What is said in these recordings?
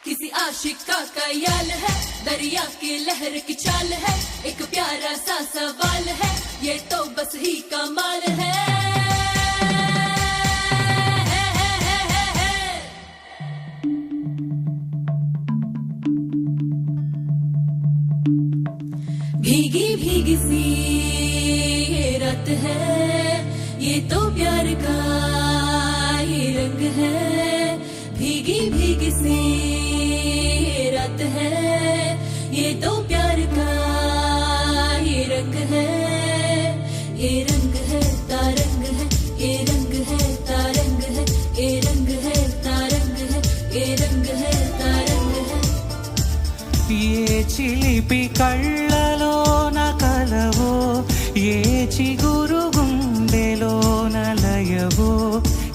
किसी आशिक का ख्याल है, दरिया की लहर की चाल है, एक प्यारा सा सवाल है, ये तो बस ही कमाल है। भीगी भीगी सी ये रात है, ये तो प्यार का ही रंग है। भीगी भीगी सी ये रात है, ये तो प्यार का ही रंग है। ये रंग है तारंग है, ये रंग है तारंग है, ये रंग है तारंग है, ये रंग है तारंग है। ये चिलिपि कళ్ళలోన కలవో, ఏ చిగురు గుండెలోన లయవో,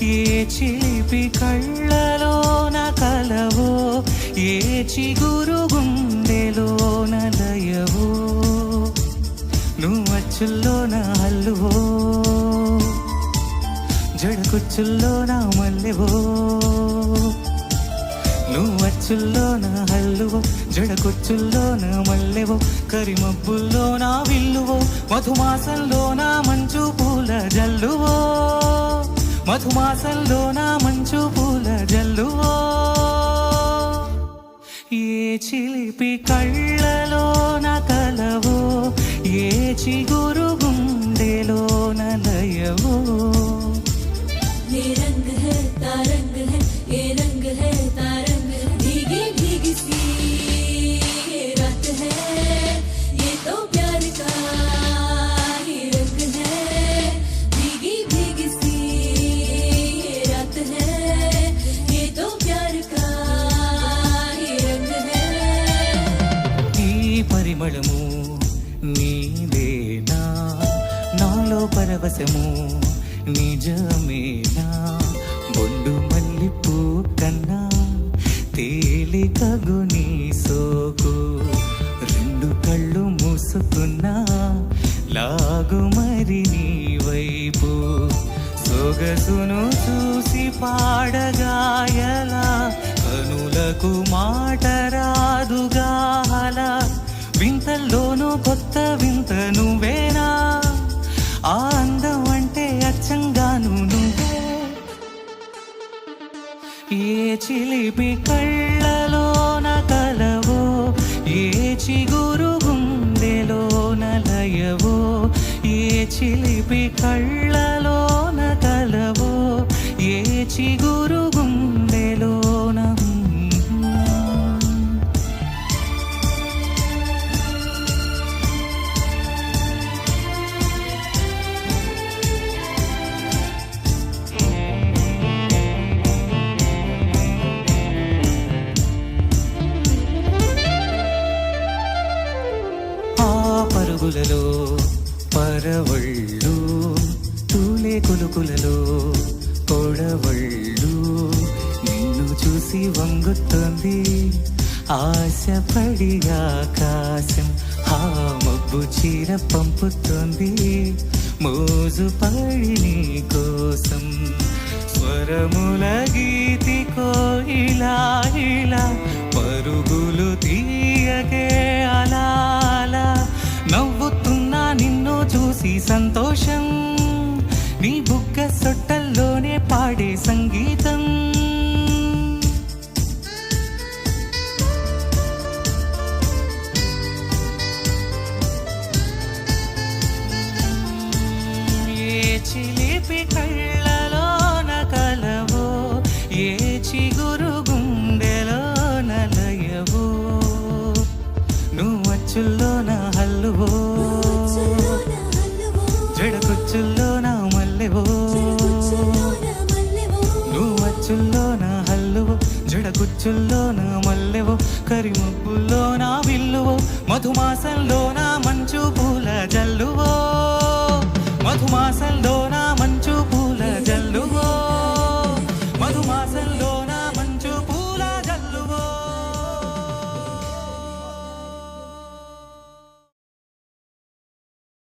ఏ చిలిపి కళ్ళలోన కలవో, ఏ చిగురు గుండెలోన లయవో, నువ్వచ్చుల్లోన హల్లువో, జడకుచ్చుల్లోన మల్లెవో, నువ్వచ్చుల్లోన హల్లువో, జడకుచ్చుల్లోన మల్లెవో, కరిమబ్బుల్లోన విల్లువో, మధుమాసంలోన మంచు పూల జల్లువో, మధుమాసంలోన మంచు పూల జల్లువో. ఏ చిలిపి కళ్ళలోన కలవో, ఏ చిగురు గుండెలోన లయవో. ये रंग है तारंग है, ये रंग है तारंग है। भीगी भीगी सी ये रात है, ये तो प्यार का ही रंग है। भीगी भीगी सी ये रात है, ये तो प्यार का ही रंग है। ఈ పరిమళము నీదేనా, నాలో పరవశము నిజమేనా, బొండు మల్లిపూ కన్నా తేలికగు నీ సోకు, రెండు కళ్ళు మూసుకున్నా లాగు మరి నీ వైపు, సొగసును చూసి పాడగాయలా, కనులకు మాట రాదుగాల, వింతల్లోనూ కొత్త వింత నువ్వేనా, ఆ అందం అంటే అచ్చంగాను నువ్వే. ఏ చిలిపి కళ్ళలోన కలవో, ఏ చిగురు గుండెలోన లయవో, ఏ చిలిపి కళ్ళలోన కలవో, ఏ చిగురు గుండెలోన. పరుగులలో పరవళ్ళు, తూలే కులుకులలో కొడవళ్ళు, నిన్ను చూసి వంగుతోంది ఆశపడి ఆకాశం, ఆ మబ్బు చీర పంపుతోంది మోజు పడి నీ కోసం. స్వరముల గీతి కోయిలా ఇలా పరుగులు తీయగే అలా అలా, నవ్వుతున్నా నిన్ను చూసి సంతోషం, నీ బుగ్గ సొట్టల్లోనే పాడే సంగీతం. ఏ చిలిపి కళ్ళలోన కలవో, ఏ చిగురు గుండెలోన లయవో, నువ్వచ్చుల్లోన హల్లువో, జడకుచ్చుల్లోన మల్లెవో, నువ్వచ్చుల్లోన హల్లువో, జడకుచ్చుల్లోన మల్లెవో, కరిమబ్బుల్లోన విల్లువో, మధుమాసంలోన మంచు పూల జల్లువో, మధుమాసంలోన